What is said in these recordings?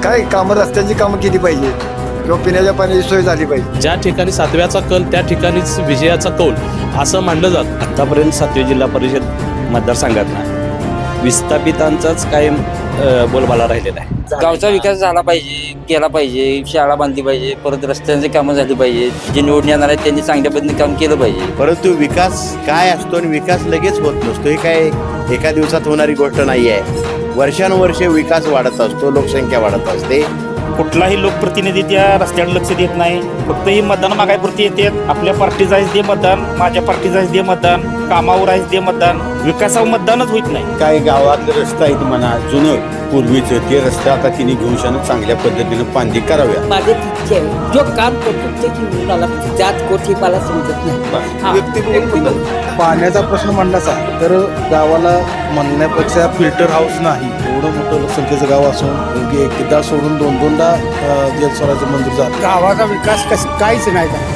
काय कामं रस्त्यांची कामं केली पाहिजे किंवा पिण्याच्या पाण्याची सोय झाली पाहिजे. ज्या ठिकाणी सातव्याचा कल त्या ठिकाणीच विजयाचा कौल असं मानलं जातं. आतापर्यंत सातवी जिल्हा परिषद मतदारसंघात विस्थापितांचाच कायम बोलबाला राहिलेला आहे. गावचा विकास झाला पाहिजे, केला पाहिजे, शाळा बांधली पाहिजे, परत रस्त्यांची कामं झाली पाहिजे. जे निवडून येणार आहेत त्यांनी चांगल्या पद्धतीने काम केलं पाहिजे. परंतु विकास काय असतो आणि विकास लगेच होत नसतो. हे काय एका दिवसात होणारी गोष्ट नाही आहे. वर्षानुवर्षे विकास वाढत असतो, लोकसंख्या वाढत असते. कुठलाही लोकप्रतिनिधी त्या रस्त्यावर लक्ष देत नाही. फक्त ही मतदान मागायपुरती येते. आपल्या पार्टीचं आहे ते मतदान, माझ्या पार्टीचं आहे ते मतदान, कामावर आहे ते मतदान, विकासावर मतदानच होत नाही. काय गावातले रस्ता आहेत म्हणा जुनं पूर्वीचं ते रस्ते आता तिने घेऊन चांगल्या पद्धतीनं पांदी कराव्या. माझे तिथे जो काम करतो ते घेऊन आला त्यात कोठी मला समजत नाही. पाण्याचा प्रश्न मांडलाचा तर गावाला म्हणण्यापेक्षा फिल्टर हाऊस नाही. एवढं मोठं लोकसंख्येचं गाव असून एकदा सोडून दोनदा जलस्वराचं मंदिर जात. गावाचा विकास काहीच नाही का.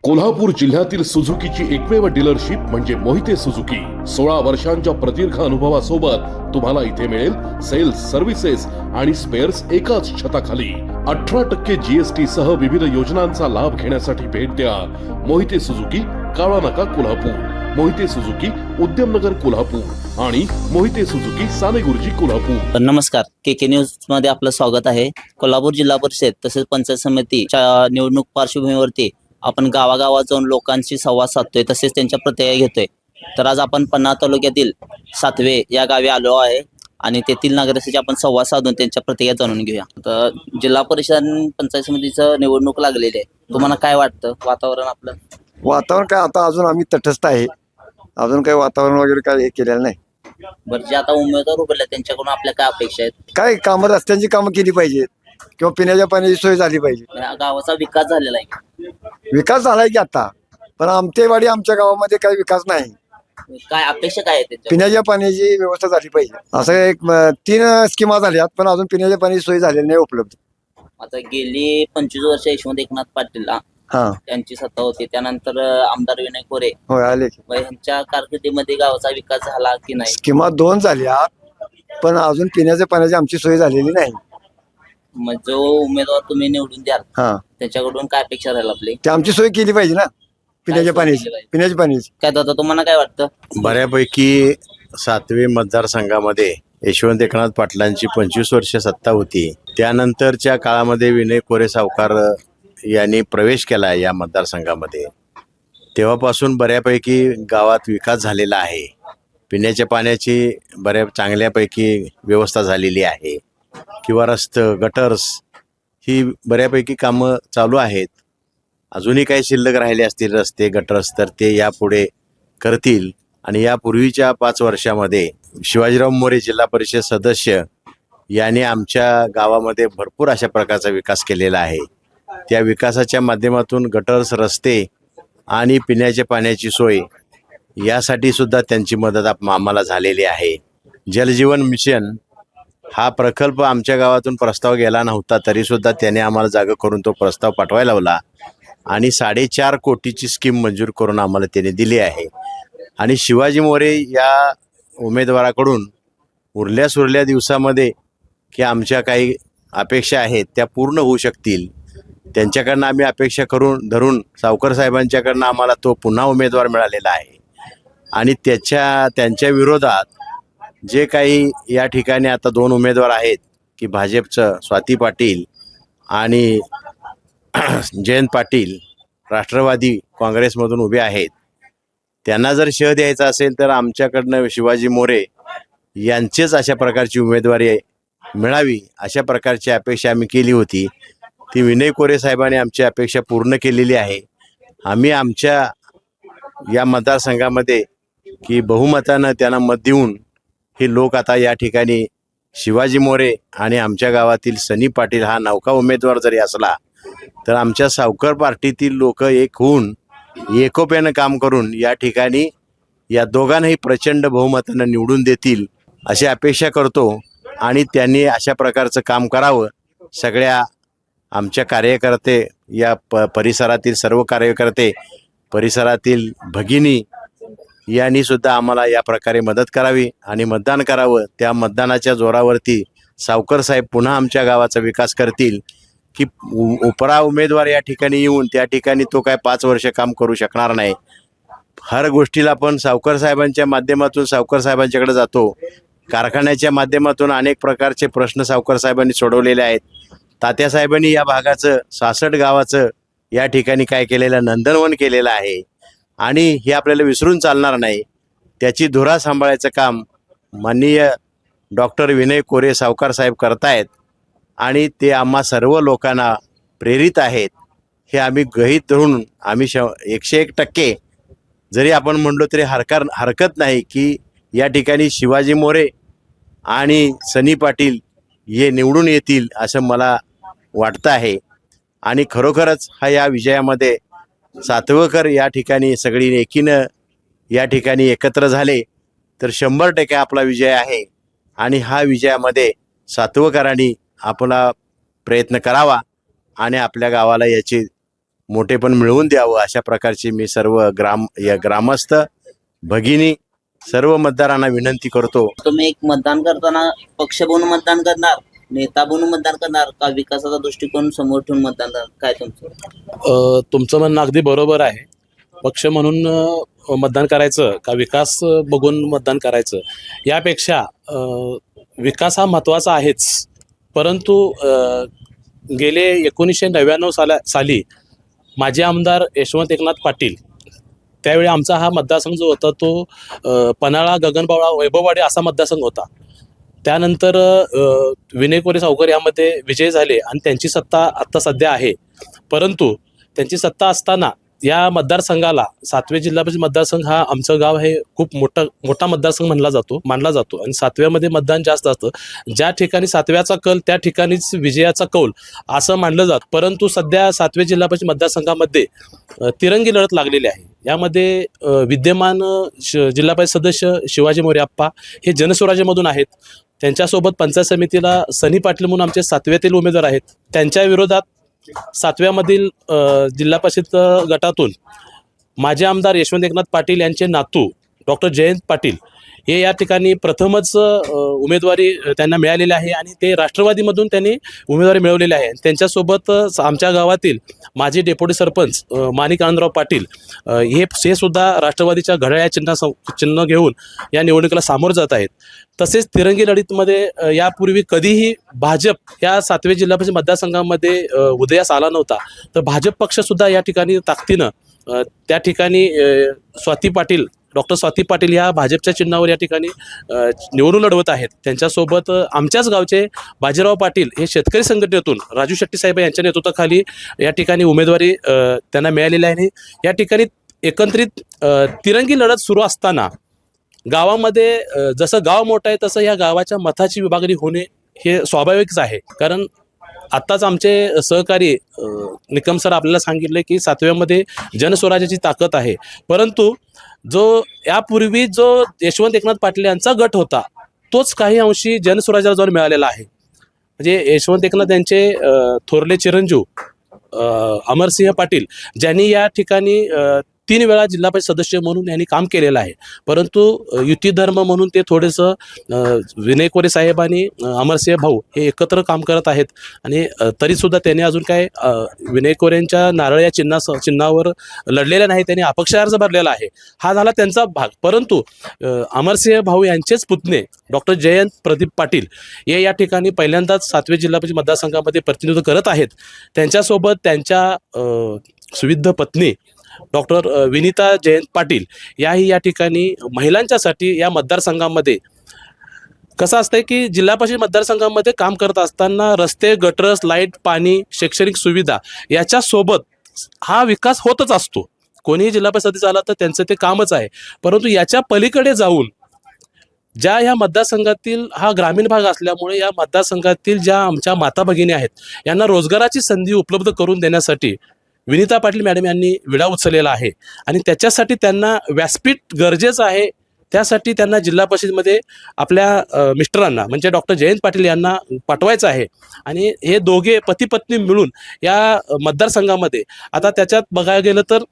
कोल्हापूर जिल्ह्यातील सुझुकीची एकमेव डीलरशिप म्हणजे मोहिते सुझुकी. 16 वर्षांच्या प्रदीर्घ अनुभवासोबत तुम्हाला इथे मिळेल सेल्स, सर्व्हिसेस आणि स्पेअर्स एकाच छताखाली. 18% GST सह विविध योजनांचा लाभ घेण्यासाठी भेट द्या. मोहिते सुझुकी, काळा नाका, कोल्हापूर. मोहिते सुझुकी, उद्यमनगर, कोल्हापूर आणि मोहिते सुझुकी, सानेगुरुजी, कोल्हापूर. नमस्कार, KK न्यूज मध्ये आपलं स्वागत आहे. कोल्हापूर जिल्हा परिषद तसेच पंचायत समितीच्या निवडणूक पार्श्वभूमीवरती आपण गावागावात जाऊन लोकांशी संवाद साधतोय, तसेच त्यांच्या प्रतिक्रिया घेतोय. तर आज आपण पन्ना तालुक्यातील सातवे या गावी आलो आहे आणि तेथील नागरिकांशी आपण संवाद साधून त्यांच्या प्रतिक्रिया जाणून घेऊया. तर जिल्हा परिषद आणि पंचायत समितीचं निवडणूक लागलेली आहे. तुम्हाला काय वाटतं वातावरण आपलं? वातावरण काय आता अजून आम्ही तटस्थ आहे. अजून काही वातावरण वगैरे काय हे केलेलं नाही. बरं, जे आता उमेदवार उभे त्यांच्याकडून आपल्या काय अपेक्षा आहेत? काय कामं रस्त्यांची कामं केली पाहिजेत किंवा पिण्याच्या पाण्याची सोय झाली पाहिजे. गावाचा विकास झालेला आहे. विकास झालाय की आता, पण आमटेवाडी आमच्या गावामध्ये काही विकास नाही. काय अपेक्षा काय आहे त्याच्या? पिण्याच्या पाण्याची व्यवस्था झाली पाहिजे. असं एक 3 स्कीमा झाल्यात, पण अजून पिण्याच्या पाण्याची सोय झालेली नाही उपलब्ध. आता गेली 25 वर्ष यशवंत एकनाथ पाटील यांची सत्ता होती. त्यानंतर आमदार विनय कोरे होय आले. यांच्या कारकिर्दीमध्ये गावाचा विकास झाला की नाही? स्कीमा 2 झाल्या, पण अजून पिण्याच्या पाण्याची आमची सोय झालेली नाही. मग जो उमेदवार तुम्ही निवडून द्याल त्याच्याकडून काय अपेक्षा राहील आपली? ते आमची सोय केली पाहिजे ना, पिण्याच्या पाण्याची. काय दादा, तुम्हाला काय वाटतं? बऱ्यापैकी सातवे मतदारसंघामध्ये यशवंत एकनाथ पाटलांची 25 वर्ष सत्ता होती. त्यानंतरच्या काळामध्ये विनय कोरे सावकार यांनी प्रवेश केला या मतदारसंघामध्ये. तेव्हापासून बऱ्यापैकी गावात विकास झालेला आहे. पिण्याच्या पाण्याची चांगल्यापैकी व्यवस्था झालेली आहे किंवा गटर्स ही बऱ्यापैकी कामं चालू आहेत. अजूनही काही शिल्लक राहिले असतील रस्ते, गटर्स, तर ते यापुढे करतील. आणि यापूर्वीच्या 5 वर्षामध्ये शिवाजीराव मोरे जिल्हा परिषद सदस्य यांनी आमच्या गावामध्ये भरपूर अशा प्रकारचा विकास केलेला आहे. त्या विकासाच्या माध्यमातून गटर्स, रस्ते आणि पिण्याच्या पाण्याची सोय यासाठी सुद्धा त्यांची मदत आम्हाला झालेली आहे. जलजीवन मिशन हा प्रकल्प आमच्या गावातून प्रस्ताव गेला नव्हता, तरी सुद्धा त्याने आम्हाला जागा करून तो प्रस्ताव पाठवायला लावला आणि 4.5 कोटीची स्कीम मंजूर करून आम्हाला त्याने दिली आहे. आणि शिवाजी मोरे या उमेदवाराकडून उरल्या सुरल्या दिवसामध्ये की आमच्या काही अपेक्षा आहेत त्या पूर्ण होऊ शकतील, त्यांच्याकडनं आम्ही अपेक्षा धरून सावकर साहेबांच्याकडनं आम्हाला तो पुन्हा उमेदवार मिळालेला आहे. आणि त्यांच्या विरोधात जे काही या ठिकाणी आता 2 उमेदवार आहेत की भाजपचं स्वाती पाटील आणि जयंत पाटील राष्ट्रवादी काँग्रेसमधून उभे आहेत, त्यांना जर शह द्यायचा असेल तर आमच्याकडनं शिवाजी मोरे यांचेच अशा प्रकारची उमेदवारी मिळावी अशा प्रकारची अपेक्षा आम्ही केली होती. ती विनय कोरे साहेबांनी आमची अपेक्षा पूर्ण केलेली आहे. आम्ही आमच्या या मतदारसंघामध्ये की बहुमतानं त्यांना मत देऊन हे लोक आता या ठिकाणी शिवाजी मोरे आणि आमच्या गावातील सनी पाटील हा नौका उमेदवार जरी असला तर आमच्या सावकर पार्टीतील लोक एक होऊन एकोप्यानं काम करून या ठिकाणी या दोघांनाही प्रचंड बहुमतानं निवडून देतील अशी अपेक्षा करतो. आणि त्यांनी अशा प्रकारचं काम करावं. सगळ्या आमच्या कार्यकर्ते, या परिसरातील सर्व कार्यकर्ते, परिसरातील भगिनी यांनी सुद्धा आम्हाला या प्रकारे मदत करावी आणि मतदान करावं. त्या मतदानाच्या जोरावरती सावकर साहेब पुन्हा आमच्या गावाचा विकास करतील, की उपरा उमेदवार या ठिकाणी येऊन त्या ठिकाणी तो काय 5 वर्ष काम करू शकणार नाही. हर गोष्टीला आपण सावकर साहेबांच्या माध्यमातून सावकर साहेबांच्याकडे जातो. कारखान्याच्या माध्यमातून अनेक प्रकारचे प्रश्न सावकर साहेबांनी सोडवलेले आहेत. तात्यासाहेबांनी या भागाचं 66 गावाचं या ठिकाणी काय केलेलं नंदनवन केलेलं आहे आणि हे आपल्याला विसरून चालणार नाही. त्याची धुरा सांभाळायचं काम माननीय डॉक्टर विनय कोरे सावकार साहेब करतायत आणि ते आम्हा सर्व लोकांना प्रेरित आहेत. हे आम्ही गृहीत धरून आम्ही 101% जरी आपण म्हणलो तरी हरकत नाही की या ठिकाणी शिवाजी मोरे आणि सनी पाटील हे निवडून येतील असं मला वाटतं आहे. आणि खरोखरच या विजयामध्ये सातवकर या ठिकाणी सगळी एकीनं या ठिकाणी एकत्र झाले तर 100% आपला विजय आहे. आणि हा विजयामध्ये सातवकरांनी आपला प्रयत्न करावा आणि आपल्या गावाला याची मोठेपण मिळवून द्यावं अशा प्रकारची मी सर्व ग्रामस्थ भगिनी सर्व मतदारांना विनंती करतो. तुम्ही एक मतदान करताना पक्ष बनून मतदान करणार, नेता बनून मतदान करणार का विकासाचा दृष्टिकोन समोर ठेवून मतदान करणार, काय तुमचं? तुमचं म्हणणं अगदी बरोबर आहे. पक्ष म्हणून मतदान करायचं का विकास बघून मतदान करायचं, यापेक्षा विकास हा महत्त्वाचा आहेच. परंतु गेले 1999 साली माजी आमदार यशवंत एकनाथ पाटील, त्यावेळी आमचा हा मतदारसंघ जो होता तो पन्हाळा, गगनबावळा, वैभववाडी असा मतदारसंघ होता. त्यानंतर विनय कोरे सावकर यामध्ये विजय झाले आणि त्यांची सत्ता आत्ता सध्या आहे. परंतु त्यांची सत्ता असताना या मतदारसंघाला 7वे जिल्हा परिषद मतदारसंघ हा आमचं गाव हे खूप मोठा मतदारसंघ मानला जातो आणि 7व्यामध्ये मतदान जास्त असतं. ज्या ठिकाणी 7व्याचा कल त्या ठिकाणीच विजयाचा कौल असं मानलं जातं. परंतु सध्या 7वे जिल्हा परिषद मतदारसंघामध्ये तिरंगी लढत लागलेली आहे. यामध्ये विद्यमान जिल्हा परिषद सदस्य शिवाजी मोरे आप्पा हे जनस्वराज्यमधून आहेत. त्यांच्यासोबत पंचायत समितीला सनी पाटील म्हणून आमचे 7व्यातील उमेदवार आहेत. त्यांच्या विरोधात 7व्यामधील जिल्हा परिषद गटातून माजी आमदार यशवंत एकनाथ पाटील यांचे नातू डॉक्टर जयंत पाटील हे या ठिकाणी प्रथमच उमेदवारी त्यांना मिळालेली आहे आणि ते राष्ट्रवादीमधून त्यांनी उमेदवारी मिळवलेली आहे. त्यांच्यासोबत आमच्या गावातील माजी डेप्युटी सरपंच माणिक आनंदराव पाटील हे सुद्धा राष्ट्रवादीच्या घड्याळ चिन्ह घेऊन या निवडणुकीला सामोरं जात आहेत. तसेच तिरंगी लढतीमध्ये यापूर्वी कधीही भाजप या 7वे जिल्हा परिषद मतदारसंघामध्ये उदयास आला नव्हता. तर भाजप पक्षसुद्धा या ठिकाणी ताकदीनं त्या ठिकाणी डॉक्टर स्वाती पाटील या भाजपच्या चिन्हावर या ठिकाणी निवडणूक लढवत आहेत. त्यांच्यासोबत आमच्याच गावचे बाजीराव पाटील हे शेतकरी संघटनेतून राजू शेट्टी साहेब यांच्या नेतृत्वाखाली या ठिकाणी उमेदवारी त्यांना मिळालेली आहे. या ठिकाणी एकत्रित तिरंगी लढत सुरू असताना गावामध्ये जसं गाव मोठं आहे तसं या गावाच्या मताची विभागणी होणे हे स्वाभाविकच आहे. कारण आत्ताच आमचे सहकारी निकम सर आपल्याला सांगितले की 7व्यामध्ये जनस्वराज्याची ताकद आहे. परंतु यापूर्वी जो यशवंत एकनाथ पाटील यांचा गट होता तोच काही अंशी जनस्वराज्याला जाऊन मिळालेला आहे. म्हणजे यशवंत एकनाथ यांचे थोरले चिरंजीव अमरसिंह पाटील ज्यांनी या ठिकाणी 3 वेळा जिल्हा परिषद सदस्य म्हणून यांनी काम केलेलं आहे. परंतु युती धर्म म्हणून ते थोडेसं विनय कोरे साहेब आणि अमरसिंह भाऊ हे एकत्र काम करत आहेत आणि तरीसुद्धा त्यांनी अजून काय विनय कोरेंच्या नारळ या चिन्हावर लढलेलं नाही. त्यांनी अपक्ष अर्ज भरलेला आहे. हा झाला त्यांचा भाग. परंतु अमरसिंह भाऊ यांचेच पुतणे डॉक्टर जयंत प्रदीप पाटील हे या ठिकाणी पहिल्यांदाच 7वे जिल्हा परिषद मतदारसंघामध्ये प्रतिनिधित्व करत आहेत. त्यांच्यासोबत त्यांच्या सुविद्ध पत्नी डॉक्टर विनीता जयंत पाटील याही या ठिकाणी महिलांच्यासाठी या मतदारसंघामध्ये कसं असतंय की जिल्हा परिषद मतदारसंघामध्ये काम करत असताना रस्ते, गटरस, लाईट, पाणी, शैक्षणिक सुविधा याच्यासोबत हा विकास होतच असतो. कोणीही जिल्हा परिषदेचा आला तर त्यांचं ते कामच आहे. परंतु याच्या पलीकडे जाऊन ज्या ह्या मतदारसंघातील हा ग्रामीण भाग असल्यामुळे या मतदारसंघातील ज्या आमच्या माता भगिनी आहेत यांना रोजगाराची संधी उपलब्ध करून देण्यासाठी विनीता पाटील मॅडम यांनी विडा उचललेला आहे आणि त्याच्यासाठी त्यांना व्यासपीठ गरजेचं आहे. त्यासाठी त्यांना जिल्हा परिषदेमध्ये आपल्या मिस्टरांना म्हणजे डॉक्टर जयंत पाटील यांना पाठवायचं आहे आणि हे दोघे पती पत्नी मिळून या मतदारसंघामध्ये आता त्याच्यात बघायला गेलं तर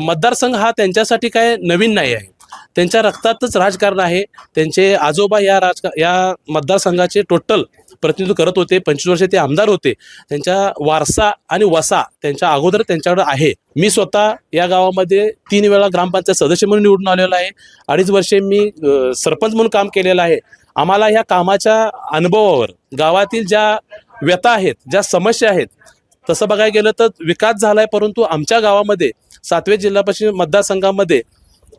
मतदारसंघ हा त्यांच्यासाठी काय नवीन नाही आहे. त्यांच्या रक्तातच राजकारण आहे. त्यांचे आजोबा या मतदारसंघाचे टोटल प्रतिनिधित्व करत होते, 25 वर्ष ते आमदार होते. त्यांच्या वारसा आणि वसा त्यांच्या अगोदर त्यांच्याकडे आहे. मी स्वतः या गावामध्ये 3 वेळा ग्रामपंचायत सदस्य म्हणून निवडून आलेलो आहे. 2.5 वर्षे मी सरपंच म्हणून काम केलेलं आहे. आम्हाला ह्या कामाच्या अनुभवावर गावातील ज्या व्यथा आहेत, ज्या समस्या आहेत, तसं बघायला गेलं तर विकास झाला आहे, परंतु आमच्या गावामध्ये 7वे जिल्हा परिषद मतदारसंघामध्ये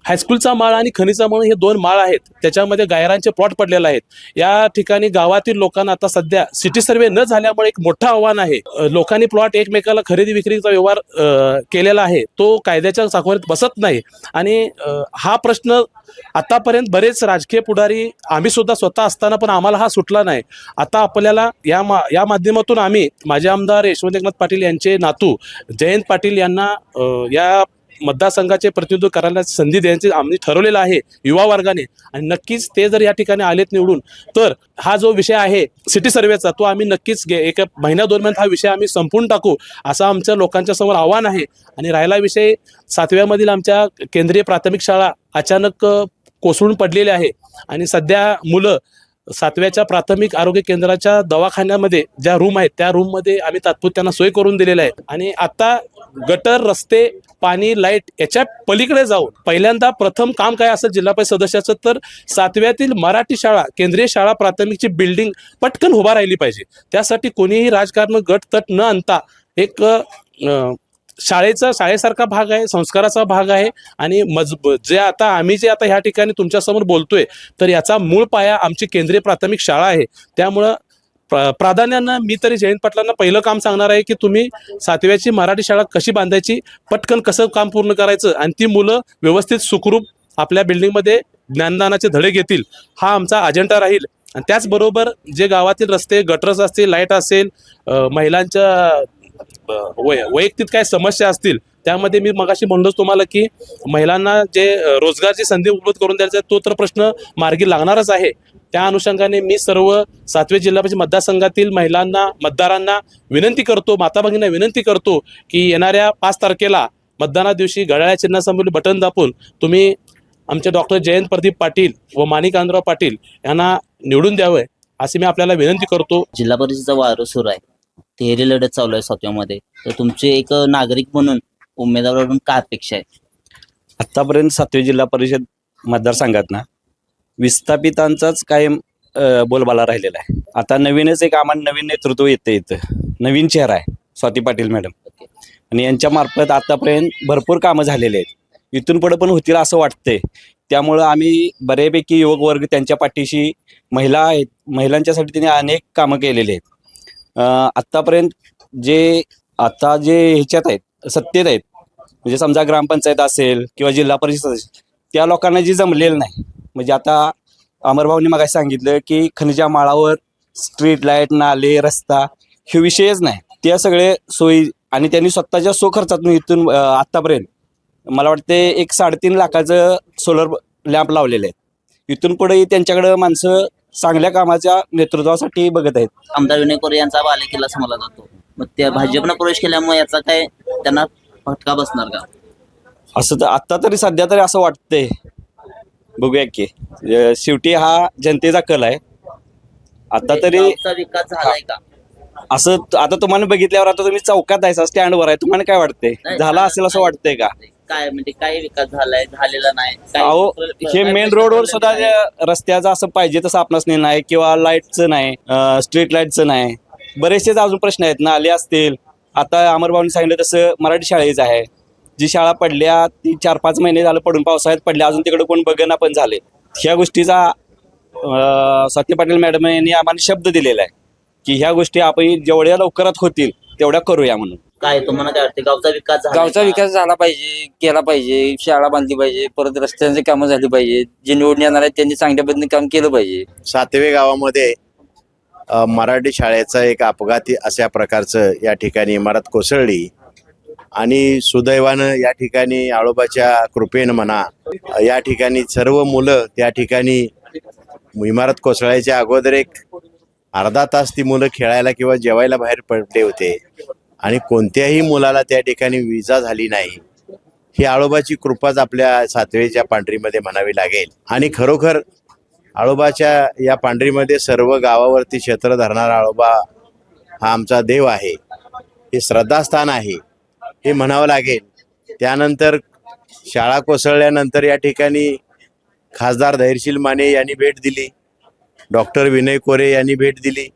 हायस्कूलचा माळ आणि खनिजा माळ हे 2 माळ आहेत. त्याच्यामध्ये गायरांचे प्लॉट पडलेले आहेत. या ठिकाणी गावातील लोकांना आता सध्या सिटी सर्वे न झाल्यामुळे एक मोठं आव्हान आहे. लोकांनी प्लॉट एकमेकाला खरेदी विक्रीचा व्यवहार केलेला आहे, तो कायद्याच्या चाकवरीत बसत नाही. आणि हा प्रश्न आतापर्यंत बरेच राजकीय पुढारी, आम्ही सुद्धा स्वतः असताना पण आम्हाला हा सुटला नाही. आता आपल्याला या माध्यमातून आम्ही माझे आमदार यशवंत एकनाथ पाटील यांचे नातू जयंत पाटील यांना या मतदारसंघाचे प्रतिनिधित्व करायला संधी द्यायची आम्ही ठरवलेलं आहे युवा वर्गाने. आणि नक्कीच ते जर या ठिकाणी आलेत निवडून, तर हा जो विषय आहे सिटी सर्वेचा, तो आम्ही नक्कीच 1 महिना 2 महिन्यात हा विषय आम्ही संपवून टाकू असं आमच्या लोकांच्या समोर आव्हान आहे. आणि राहिला विषय 7व्यामधील आमच्या केंद्रीय प्राथमिक शाळा अचानक कोसळून पडलेल्या आहे. आणि सध्या मुलं 7व्याच्या प्राथमिक आरोग्य केंद्राच्या दवाखान्यामध्ये ज्या रूम आहेत, त्या रूममध्ये आम्ही तात्पुरती त्यांना सोय करून दिलेल्या आहे. आणि आता गटर, रस्ते, पाणी, लाईट याच्या पलीकडे जाऊन पहिल्यांदा प्रथम काम काय असेल जिल्हा परिषद सदस्याचं, तर 7व्यातील मराठी शाळा, केंद्रीय शाळा प्राथमिकची बिल्डिंग पटकन उभा राहिली पाहिजे. त्यासाठी कोणीही राजकारण गट तट न आणता एक शाळेसारखा भाग आहे, संस्काराचा भाग आहे. आणि जे आता ह्या ठिकाणी तुमच्यासमोर बोलतोय, तर याचा मूळ पाया आमची केंद्रीय प्राथमिक शाळा आहे. त्यामुळं प्राधान्यानं मी तरी जयंत पाटलांना पहिलं काम सांगणार आहे की तुम्ही 7व्याची मराठी शाळा कशी बांधायची, पटकन कसं काम पूर्ण करायचं, आणि ती मुलं व्यवस्थित सुखरूप आपल्या बिल्डिंगमध्ये ज्ञानदानाचे धडे घेतील, हा आमचा अजेंडा राहील. आणि त्याचबरोबर जे गावातील रस्ते, गटर्स असतील, लाईट असेल, महिलांच्या वैयक्तिक काय समस्या असतील, त्यामध्ये मी मगाशी म्हणलोच तुम्हाला की महिलांना जे रोजगारची संधी उपलब्ध करून द्यायचा तो तर प्रश्न मार्गी लागणारच आहे. त्या अनुषंगाने मी सर्व 7वे जिल्हा परिषद मतदारसंघातील महिलांना, मतदारांना विनंती करतो, माता भगिनींना विनंती करतो की येणाऱ्या 5 तारखेला मतदाना दिवशी घड्याळ्या चिन्हासमोर बटन दाबून तुम्ही आमचे डॉक्टर जयंत प्रदीप पाटील व माणिक आंध्रराव पाटील यांना निवडून द्यावं अशी मी आपल्याला विनंती करतो. जिल्हा परिषदेचा वारं सुरू आहे, तिहेरी लढत चालू आहे 7व्यामध्ये, तर तुमचे एक नागरिक म्हणून उमेदवाराकडून काय अपेक्षा आहे? आत्तापर्यंत 7वी जिल्हा परिषद मतदारसंघात विस्थापितांचाच कायम बोलबाला राहिलेला आहे. आता नवीनच एक आम्हाला नवीन नेतृत्व इथं नवीन चेहरा आहे स्वाती पाटील मॅडम, आणि यांच्या मार्फत आतापर्यंत भरपूर कामं झालेली आहेत. इथून पुढे पण होतील असं वाटतंय. त्यामुळं आम्ही बऱ्यापैकी युवक वर्ग त्यांच्या पाठीशी, महिला आहेत, महिलांच्यासाठी त्यांनी अनेक कामं केलेली आहेत. आत्तापर्यंत जे ह्याच्यात आहेत, सत्तेत आहेत, म्हणजे समजा ग्रामपंचायत असेल किंवा जिल्हा परिषद असेल, त्या लोकांना जे जमलेलं नाही. म्हणजे आता अमरभाऊंनी मगाशी सांगितलं की खनिजा माळावर स्ट्रीट लाईट, नाले, रस्ता हे विषयच नाही. त्या सगळे सोयी, आणि त्यांनी स्वतःच्या स्वखर्चातून इथून आत्तापर्यंत मला वाटते 3.5 लाखाचं सोलर लॅम्प लावलेले आहेत. इथून पुढे त्यांच्याकडे माणसं चांगल्या कामाच्या नेतृत्वासाठी बघत आहेत. आमदार विनय कोरे यांचा बालेकिल्ला समजला जातो, मग त्या भाजपनं प्रवेश केल्यामुळे याचा काय त्यांना फटका बसणार का? असं तर आत्ता तरी सध्या तरी असं वाटतंय, बघूया की. शेवटी हा जनतेचा कल आहे. आता तरी विकास झालाय का असं आता तुम्हाला बघितल्यावर, आता तुम्ही चौकात आहे, स्टँडवर आहे, तुम्हाला काय वाटतंय, झाला असेल असं वाटतंय का? काय म्हणजे काय विकास झालाय, झालेला नाही? अहो, हे मेन रोडवर सुद्धा रस्त्याचं असं पाहिजे तसं आपणास नाही, किंवा लाईटचं नाही, स्ट्रीट लाईटचं नाही, बरेचसेच अजून प्रश्न आहेत. नाले असतील, आता अमरभाऊंनी सांगितलं तसं मराठी शाळेच आहे, जी शाळा पडल्या ती 4-5 महिने झालं पडून, पावसाळ्यात पडल्या, अजून तिकडे कोण बघना पण झाले. ह्या गोष्टीचा स्वाती पाटील मॅडम यांनी आम्हाला शब्द दिलेला आहे की ह्या गोष्टी आपण जेवढ्या लवकरात होतील तेवढ्या करूया म्हणून. काय तुम्हाला काय वाटतं, गावचा विकास झाला पाहिजे, केला पाहिजे, शाळा बांधली पाहिजे, परत रस्त्यांची कामं झाली पाहिजे, जे निवडून येणार आहेत त्यांनी चांगल्या पद्धतीने काम केलं पाहिजे. 7वे गावामध्ये मराठी शाळेचा एक अपघाती अशा प्रकारचं या ठिकाणी इमारत कोसळली, आणि सुदैवानं या ठिकाणी आळोबाच्या कृपेनं म्हणा, या ठिकाणी सर्व मुलं त्या ठिकाणी इमारत कोसळायच्या अगोदर एक अर्धा तास ती मुलं खेळायला किंवा जेवायला बाहेर पडले होते, आणि कोणत्याही मुलाला त्या ठिकाणी विजा झाली नाही. ही आळोबाची कृपाच आपल्या 7वेच्या पांढरीमध्ये म्हणावी लागेल. आणि खरोखर आळोबाच्या या पांढरीमध्ये सर्व गावावरती क्षेत्र धरणारा आळोबा हा आमचा देव आहे, हे श्रद्धास्थान आहे, हे म्हणावं लागेल. त्यानंतर शाळा कोसळल्यानंतर या ठिकाणी खासदार धैर्यशील माने यांनी भेट दिली, डॉक्टर विनय कोरे यांनी भेट दिली,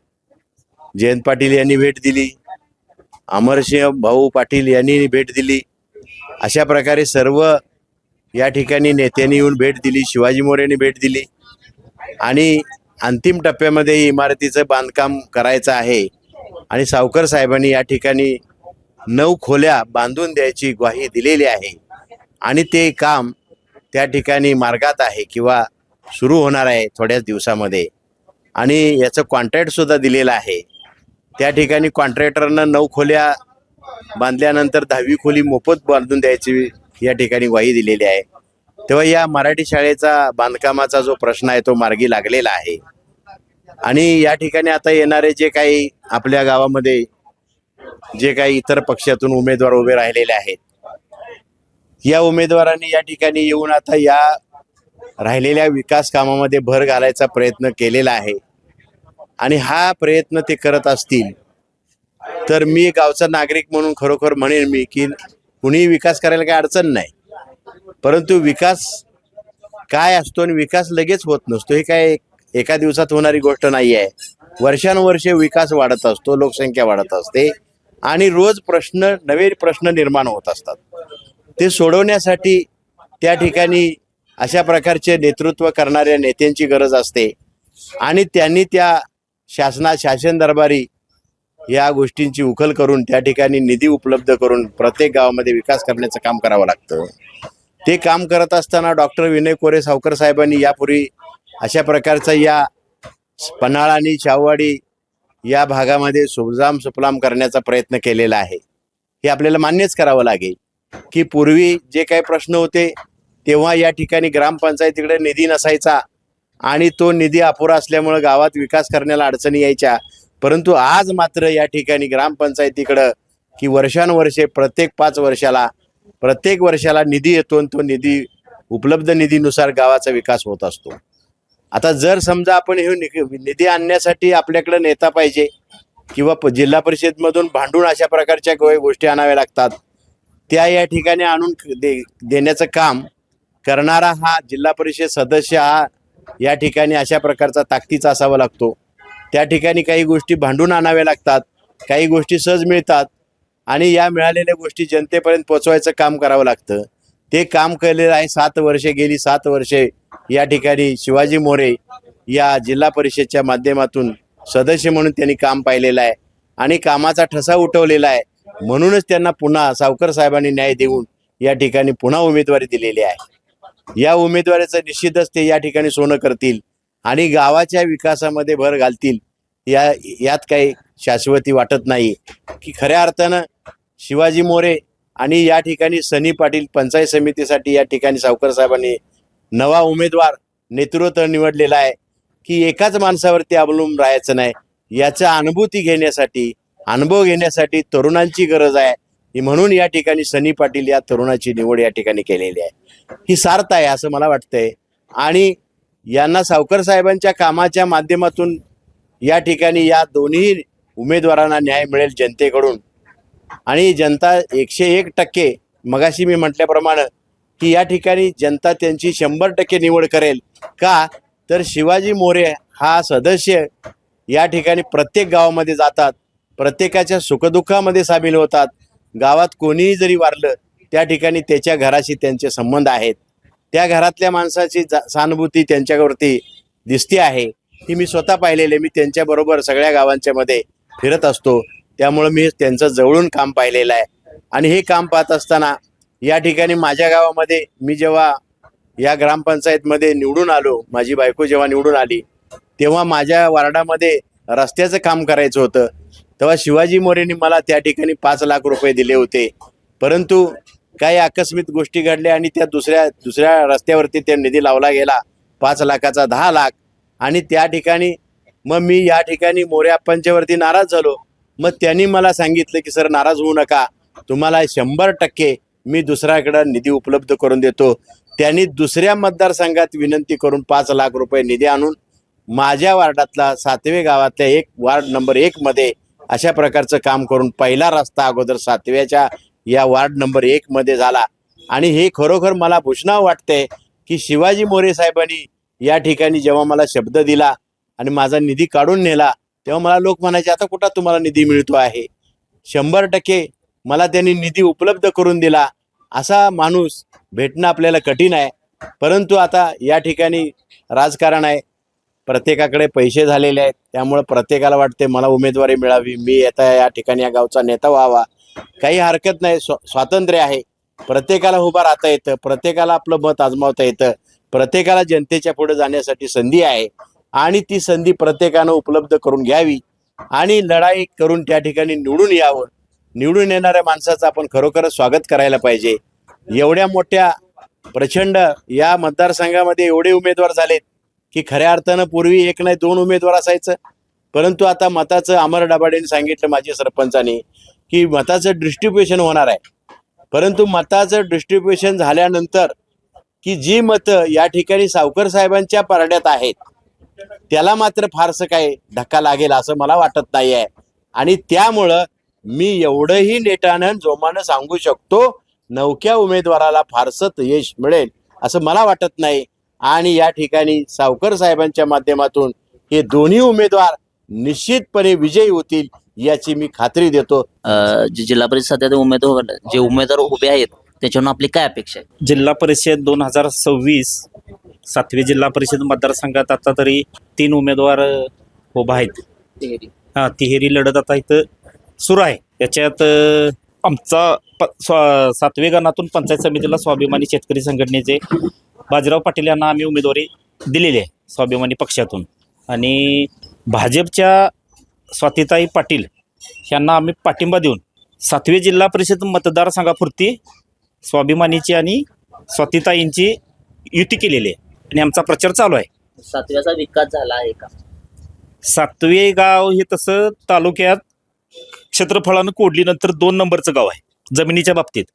जयंत पाटील यांनी भेट दिली, अमरसिंह भाऊ पाटील यांनी भेट दिली. अशा प्रकारे सर्व या ठिकाणी नेत्यांनी येऊन भेट दिली, शिवाजी मोरेंनी भेट दिली आणि अंतिम टप्प्यामध्ये इमारतीचं बांधकाम करायचं आहे आणि सावकर साहेबांनी या ठिकाणी 9 खोल्या बांधून द्यायची ग्वाही दिलेली आहे आणि ते काम त्या ठिकाणी मार्गात आहे किंवा सुरू होणार आहे थोड्याच दिवसामध्ये आणि याचं कॉन्ट्रॅक्ट सुद्धा दिलेलं आहे. त्या ठिकाणी कॉन्ट्रॅक्टरनं 9 खोल्या बांधल्यानंतर 10वी खोली मोफत बांधून द्यायची या ठिकाणी ग्वाही दिलेली आहे. तेव्हा या मराठी शाळेचा बांधकामाचा जो प्रश्न आहे तो मार्गी लागलेला आहे आणि या ठिकाणी आता येणारे जे काही आपल्या गावामध्ये जे काही इतर पक्षातून उमेदवार उभे राहिलेले आहेत, या उमेदवारांनी या ठिकाणी येऊन आता या राहिलेल्या विकास कामामध्ये भर घालायचा प्रयत्न केलेला आहे आणि हा प्रयत्न ते करत असतील तर मी गावचा नागरिक म्हणून खरोखर म्हणेन मी की कुणी विकास करायला काही अडचण नाही, परंतु विकास काय असतो आणि विकास लगेच होत नसतो. हे काय एका दिवसात होणारी गोष्ट नाही आहे. वर्षानुवर्षे विकास वाढत असतो, लोकसंख्या वाढत असते आणि रोज नवे प्रश्न निर्माण होत असतात. ते सोडवण्यासाठी त्या ठिकाणी अशा प्रकारचे नेतृत्व करणाऱ्या नेत्यांची गरज असते आणि त्यांनी त्या शासन दरबारी या गोष्टींची उकल करून त्या ठिकाणी निधी उपलब्ध करून प्रत्येक गावामध्ये विकास करण्याचं काम करावं लागतं. ते काम करत असताना डॉक्टर विनय कोरे सावकर साहेबांनी यापूर्वी अशा प्रकारचा या पन्हाळा आणि शाहूवाडी या भागामध्ये सुजलाम सुफलाम करण्याचा प्रयत्न केलेला आहे. हे आपल्याला मान्यच करावं लागेल की पूर्वी जे काही प्रश्न होते तेव्हा या ठिकाणी ग्रामपंचायतीकडे निधी नसायचा आणि तो निधी अपुरा असल्यामुळं गावात विकास करण्याला अडचणी यायच्या, परंतु आज मात्र या ठिकाणी ग्रामपंचायतीकडं की वर्षानुवर्षे प्रत्येक वर्षाला निधी येतो आणि तो निधी उपलब्ध निधीनुसार गावाचा विकास होत असतो. आता जर समजा आपण हे निधी आणण्यासाठी आपल्याकडे नेता पाहिजे किंवा जिल्हा परिषदमधून भांडून अशा प्रकारच्या गोष्टी आणाव्या लागतात, त्या या ठिकाणी आणून देण्याचं काम करणारा हा जिल्हा परिषद सदस्य हा या ठिकाणी अशा प्रकारचा ताकदीचा असावा लागतो. त्या ठिकाणी काही गोष्टी भांडून आणाव्या लागतात, काही गोष्टी सहज मिळतात आणि या मिळालेल्या गोष्टी जनतेपर्यंत पोचवायचं काम करावं लागतं. ते काम केलेलं आहे. गेली 7 वर्षे या ठिकाणी शिवाजी मोरे या जिल्हा परिषदच्या माध्यमातून सदस्य म्हणून त्यांनी काम पाहिलेलं आहे आणि कामाचा ठसा उठवलेला आहे. म्हणूनच त्यांना पुन्हा सावकर साहेबांनी न्याय देऊन या ठिकाणी पुन्हा उमेदवारी दिलेली आहे. या उमेदवारीचं निश्चितच ते या ठिकाणी सोनं करतील आणि गावाच्या विकासामध्ये भर घालतील. यात काही शाश्वती वाटत नाही की खऱ्या अर्थानं शिवाजी मोरे आणि या ठिकाणी सनी पाटील पंचायत समितीसाठी या ठिकाणी सावकर साहेबांनी नवा उमेदवार नेतृत्व निवडलेला आहे की एकाच माणसावरती अवलंबून राहायचं नाही. याचा अनुभव घेण्यासाठी तरुणांची गरज आहे म्हणून या ठिकाणी सनी पाटील या तरुणाची निवड या ठिकाणी केलेली आहे. ही सार्थ आहे असं मला वाटतंय आणि यांना सावकर साहेबांच्या कामाच्या माध्यमातून या ठिकाणी या दोन्ही उमेदवारांना न्याय मिळेल जनतेकडून आणि जनता 101% मगाशी मी म्हटल्याप्रमाणे की या ठिकाणी जनता त्यांची 100% निवड करेल. का तर शिवाजी मोरे हा सदस्य या ठिकाणी प्रत्येक गावामध्ये जातात, प्रत्येकाच्या सुखदुःखामध्ये सामील होतात. गावात कोणीही जरी वारलं त्या ठिकाणी त्याच्या घराशी त्यांचे संबंध आहेत. त्या घरातल्या माणसाची सहानुभूती त्यांच्यावरती दिसते आहे. ही मी स्वतः पाहिलेले. मी त्यांच्याबरोबर सगळ्या गावांच्या मध्ये फिरत असतो, त्यामुळे मी त्यांचं जवळून काम पाहिलेलं आहे आणि हे काम पाहत असताना या ठिकाणी माझ्या गावामध्ये मी जेव्हा या ग्रामपंचायतमध्ये निवडून आलो, माझी बायको जेव्हा निवडून आली तेव्हा माझ्या वार्डामध्ये रस्त्याचं काम करायचं होतं. तेव्हा शिवाजी मोरेंनी मला त्या ठिकाणी 5 लाख रुपये दिले होते, परंतु काही आकस्मिक गोष्टी घडल्या आणि त्या दुसऱ्या रस्त्यावरती त्या निधी लावला गेला 5 लाखाचा 10 लाख आणि त्या ठिकाणी मग मी या ठिकाणी मोरे आप्पांच्या वरती नाराज झालो. मग त्यांनी मला सांगितलं की सर नाराज होऊ नका, तुम्हाला 100% मी दुसऱ्याकडे निधी उपलब्ध करून देतो. त्यांनी दुसऱ्या मतदारसंघात विनंती करून 5 लाख रुपये निधी आणून माझ्या वार्डातला 7वे गावातल्या वार्ड नंबर 1 मध्ये अशा प्रकारचं काम करून पहिला रस्ता अगोदर 7व्याच्या या वार्ड नंबर 1 मध्ये झाला. आणि हे खरोखर मला भूषणावं वाटतंय की शिवाजी मोरे साहेबांनी या ठिकाणी जेव्हा मला शब्द दिला आणि माझा निधी काढून नेला तेव्हा मला लोक म्हणायचे आता कुठं तुम्हाला निधी मिळतो आहे. 100% मला त्यांनी निधी उपलब्ध करून दिला. असा माणूस भेटणं आपल्याला कठीण आहे. परंतु आता या ठिकाणी राजकारण आहे, प्रत्येकाकडे पैसे झालेले आहेत, त्यामुळे प्रत्येकाला वाटते मला उमेदवारी मिळावी, मी आता या ठिकाणी या गावचा नेता व्हावा. काही हरकत नाही, स्वातंत्र्य आहे. प्रत्येकाला उभं राहता येतं, प्रत्येकाला आपलं मत आजमावता येतं, प्रत्येकाला जनतेच्या पुढे जाण्यासाठी संधी आहे आणि ती संधी प्रत्येकानं उपलब्ध करून घ्यावी आणि लढाई करून त्या ठिकाणी निवडून यावं. निवडून येणाऱ्या माणसाचं आपण खरोखरच स्वागत करायला पाहिजे. एवढ्या मोठ्या प्रचंड या मतदारसंघामध्ये एवढे उमेदवार झालेत की खऱ्या अर्थानं पूर्वी 1 नाही 2 उमेदवार असायचं. परंतु आता मताचं अमर डबाडेंनी सांगितलं माझ्या सरपंचांनी की मताचं डिस्ट्रीब्युशन होणार आहे. परंतु मताचं डिस्ट्रीब्युशन झाल्यानंतर की जी मतं या ठिकाणी सावकर साहेबांच्या पारड्यात आहेत त्याला मात्र फारसं काय धक्का लागेल असं मला वाटत नाही आहे. आणि त्यामुळं मी एवढंही नेटानं जोमानं सांगू शकतो नवख्या उमेदवाराला फारसं यश मिळेल असं मला वाटत नाही. आणि या ठिकाणी सावकर साहेबांच्या माध्यमातून हे दोन्ही उमेदवार निश्चितपणे विजयी होतील याची मी खात्री देतो. जे जिल्हा परिषद सध्या जे उमेदवार उभे आहेत त्याच्यावरून आपली काय अपेक्षा आहे? जिल्हा परिषद 2026 7वी जिल्हा परिषद मतदारसंघात आता तरी 3 उमेदवार उभा आहेत. तिहेरी लढत आता इथं सुरू आहे. त्याच्यात आमचा 7वे गणातून पंचायत समितीला स्वाभिमानी शेतकरी संघटनेचे बाजीराव पाटील यांना आम्ही उमेदवारी दिलेली आहे स्वाभिमानी पक्षातून. आणि भाजपच्या स्वातीताई पाटील यांना आम्ही पाठिंबा देऊन 7वी जिल्हा परिषद मतदारसंघापुरती स्वाभिमानीची आणि स्वातीताईंची युती केलेली आहे आणि आमचा प्रचार चालू आहे. 7व्याचा विकास झाला आहे का? 7वे गाव हे तसं तालुक्यात क्षेत्रफळानं कोडलीनंतर 2 नंबरचं गाव आहे जमिनीच्या बाबतीत.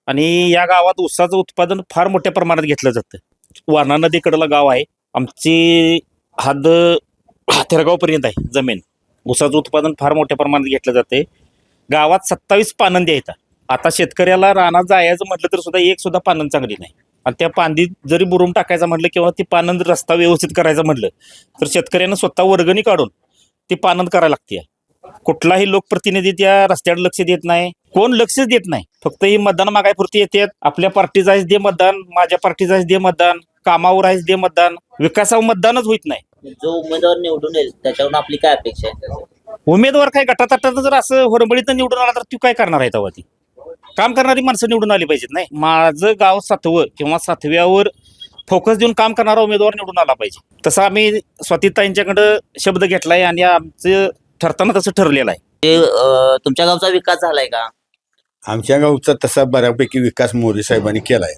आणि या गावात ऊसाचं उत्पादन फार मोठ्या प्रमाणात घेतलं जातं. वारणा नदीकडला गाव आहे. आमची हद्द हातेरगावपर्यंत आहे जमीन. ऊसाचं उत्पादन फार मोठ्या प्रमाणात घेतलं जाते. गावात 27 पानंदी आहेत. आता शेतकऱ्याला रानात जायचं म्हटलं तर सुद्धा एक सुद्धा पानंद चांगली नाही. आणि त्या पांदी जरी बुरून टाकायचं म्हटलं किंवा ती पानंद रस्ता व्यवस्थित करायचा म्हटलं तर शेतकऱ्यानं स्वतः वर्गणी काढून ती पानंद करायला लागते. कुठलाही लोकप्रतिनिधी त्या रस्त्यावर लक्ष देत नाही, कोण लक्षच देत नाही. फक्त ही मतदान मागायपुरती येतात. आपल्या पार्टीचं आहेच दे मतदान, माझ्या पार्टीचं आहेच दे मतदान, कामावर आहेच दे मतदान, विकासावर मतदानच होत नाही. जो उमेदवार निवडून येईल त्याच्यावरून आपली काय अपेक्षा आहे? उमेदवार काय गटातटात जर असं होरंबळीत निवडून आला तर तू काय करणार आहे तेव्हा? ती काम करणारी माणसं निवडून आली पाहिजेत. नाही, माझं गाव 7वं किंवा 7व्यावर फोकस देऊन काम करणारा उमेदवार निवडून आला पाहिजे. तसं आम्ही स्वातीताईंच्याकडं शब्द घेतलाय आणि आमचं ठरताना तसं ठरलेलं आहे. ते तुमच्या गावचा विकास झालाय का? आमच्या गावचा तसा बऱ्यापैकी विकास मोरे साहेबांनी केलाय.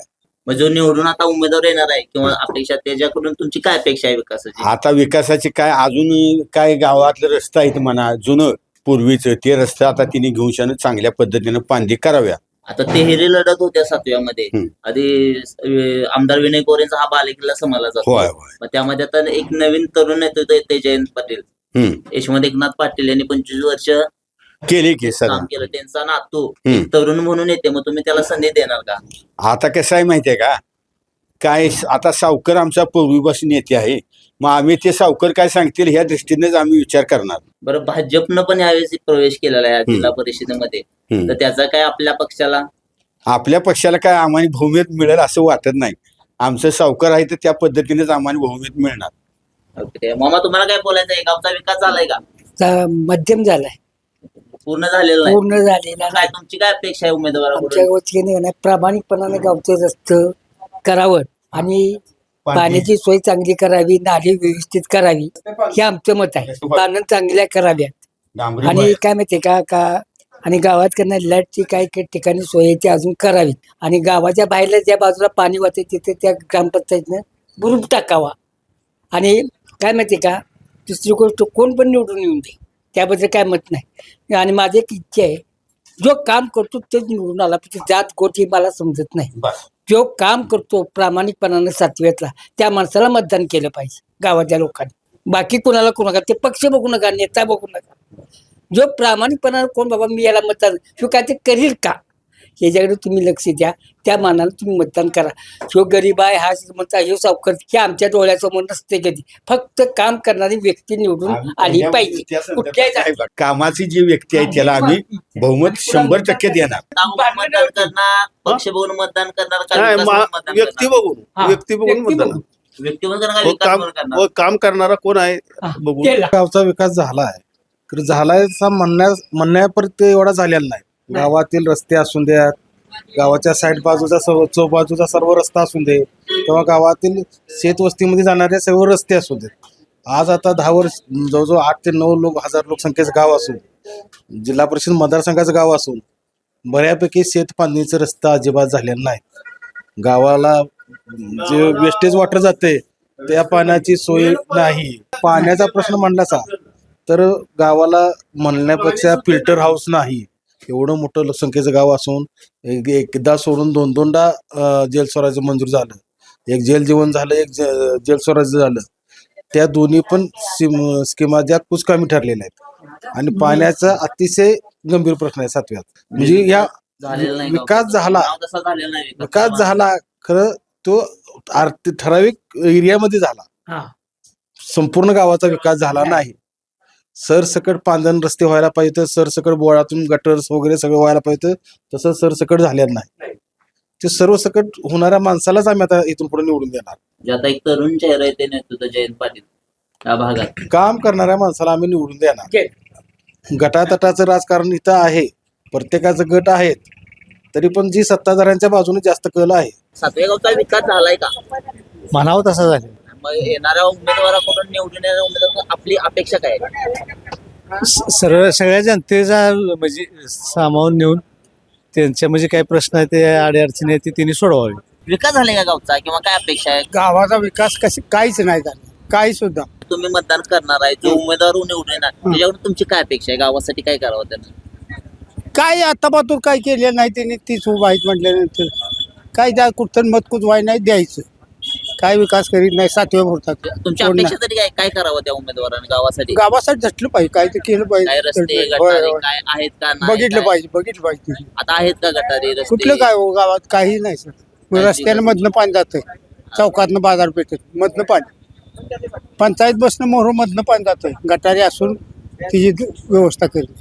मग जो निवडून आता उमेदवार येणार आहे किंवा अपेक्षा त्याच्याकडून तुमची काय अपेक्षा आहे विकासाची? आता विकासाचे काय अजून काय गावातले रस्ते आहेत म्हणा जुनं पूर्वीचं ते रस्ते आता तिने घेऊन चांगल्या पद्धतीनं पांदी कराव्या. आता तिहेरी लढत होत्या 7व्यामध्ये. आधी आमदार विनय कोरेंचा हा बालेकिल्ला समजला जातो. मग त्यामध्ये आता एक नवीन तरुण नेतृत्व येते जयंत पाटील. यशवंत एकनाथ पाटील यांनी 25 वर्ष केले की सर काम केलं. त्यांचा नातू एक तरुण म्हणून येते, मग तुम्ही त्याला संधी देणार का? आता कसं आहे माहितीये का, काय आता सावकर आमचा पूर्वीपासून येते आहे. मग आम्ही ते सावकर काय सांगतील ह्या दृष्टीनेच आम्ही विचार करणार. बरं, भाजपनं पण यावेळेस प्रवेश केलेला आहे जिल्हा परिषदेमध्ये, तर त्याचा काय आपल्या पक्षाला काय आम्हाला बहुमत मिळेल असं वाटत नाही. आमचं सावकर आहे तर त्या पद्धतीनेच आम्हाला बहुमत मिळणार. मामा, तुम्हाला काय बोलायचं आहे? गावचा विकास झालाय का? मध्यम झालाय, पूर्ण झालेला नाही. पूर्ण झालेला काय तुमची काय अपेक्षा आहे उमेदवाराकडून? आमच्या वतीने प्रामाणिकपणाने गावचं रस्तं करावं आणि पाण्याची सोय चांगली करावी, नाली व्यवस्थित करावी, हे आमचं मत आहे. पानं चांगल्या कराव्यात आणि काय माहितीये का आणि गावात करणार लाईटची काही काही ठिकाणी सोय आहे ती अजून करावी. आणि गावाच्या बाहेरला ज्या बाजूला पाणी वाहते तिथे त्या ग्रामपंचायतीनं बुरून टाकावा. आणि काय माहितीये का, दुसरी गोष्ट कोण पण निवडून येऊन दे त्याबद्दल काय मत नाही. आणि माझी एक इच्छा आहे जो काम करतो तेच निवडून आला पाहिजे. जात गोट ही मला समजत नाही. जो काम करतो प्रामाणिकपणाने सातव्यातला त्या माणसाला मतदान केलं पाहिजे गावाच्या लोकांनी. बाकी कोणाला करू नका, ते पक्ष बघू नका, नेता बघू नका. जो प्रामाणिकपणाने कोण बाबा मी याला मतदान शिव काय ते करील का याच्याकडे तुम्ही लक्ष द्या. त्या मानाने तुम्ही मतदान करा. जो गरीब आहे हा श्रीमंत आहे, सावकार हे आमच्या डोळ्यासमोर नसते कधी. फक्त काम करणारी व्यक्ती निवडून आली पाहिजे. कुठल्याही कामाची जी व्यक्ती आहे त्याला आम्ही बहुमत 100% देणार. मतदान करणार, पक्ष बघून मतदान करणार का विकास बघून मतदान व्यक्ती करणार? बघून व्यक्ती बघून मतदान व्यक्ती बघून करणार का विकास बघून करणार? काम करणारा कोण आहे बघून. केला. गावचा विकास झाला आहे तर झालाय म्हणण्यापर्यंत एवढा झालेला नाही. गावातील रस्ते असून द्या, गावाच्या साईड बाजूचा सर्व चौक बाजूचा सर्व रस्ता असून दे, किंवा गावातील शेतवस्तीमध्ये जाणारे सर्व रस्ते असू दे. आज आता 10 वर्ष जवळजवळ 8 ते 9 हजार लोकसंख्येचं गाव असून, जिल्हा परिषद मतदारसंघाचं गाव असून बऱ्यापैकी शेत पाणीचं रस्ता अजिबात झालेला नाही. गावाला जे वेस्टेज वॉटर जाते त्या पाण्याची सोय नाही. पाण्याचा प्रश्न मांडलाचा तर गावाला म्हणण्यापेक्षा फिल्टर हाऊस नाही. एवढं मोठं लोकसंख्येचं गाव असून एकदा सोडून 2-2दा जल स्वराज्य मंजूर झालं. एक जल जीवन झालं, एक जल स्वराज्य झालं. त्या दोन्ही पण स्कीमा ज्या कुचकामी ठरलेल्या आहेत. आणि पाण्याचा अतिशय गंभीर प्रश्न आहे सातव्यात. म्हणजे या विकास झाला खरं तो ठराविक एरियामध्ये झाला, संपूर्ण गावाचा विकास झाला नाही. सरसकट पांधन रस्ते व्हायला पाहिजे, सरसकट बोळातून गटर्स वगैरे सगळं व्हायला पाहिजे, तसं सरसकट झालेलं नाही. ते सर्वसकट होणाऱ्या माणसालाच आम्ही आता इथून पुढे निवडून देणार. जे आता एक तरुण चेहरा आहे ते नेतृत्व जयंत पाटील या भागात काम करणाऱ्या माणसाला आम्ही निवडून देणार. गटातटाचं राजकारण इथं आहे, प्रत्येकाचं गट आहेत, तरी पण जी सत्ताधाऱ्यांच्या बाजूने जास्त कल आहे. सातव्या गावचा विकास झालाय का? म्हणावं तसं झालं. मग येणाऱ्या उमेदवाराकडून निवडून येणाऱ्या उमेदवार आपली अपेक्षा काय आहे? सगळ्या जनतेचा म्हणजे सामावून नेऊन त्यांच्या म्हणजे काय प्रश्न आहे ते अडचणी आहेत ते त्यांनी सोडवावे. विकास झालाय का गावचा किंवा काय अपेक्षा आहे? गावाचा विकास काहीच नाही झाला, काही सुद्धा. तुम्ही मतदान करणार आहे, जो उमेदवार निवडून येणार त्याच्याकडून तुमची काय अपेक्षा आहे? गावासाठी काय करावं त्यांना? काय आतापासून काय केलेलं नाही त्यांनी, तीच उभा आहेत म्हटल्यानंतर काय द्या कुठं मत कुजवाय नाही द्यायचं. काय विकास करीत नाही सातव्या भरतात. तुमची अपेक्षा तरी काय काय करावं त्या उमेदवाराने गावासाठी? गावासाठी झटलं पाहिजे, काय ते केलं काय पाहिजे. रस्ते होय, गटारे होय. काय आहेत का नाही? बघितलं काय? पाहिजे. आता आहेत का गटारे रस्ते? कुठलं काय हो गावात काही नाही सर. रस्त्यानं मधनं पाणी जातंय, चौकातनं बाजारपेठेत मधनं पाणी, पंचायत बसनं मोहर मधनं पाणी जातंय. गटारे असून तिची व्यवस्था केली.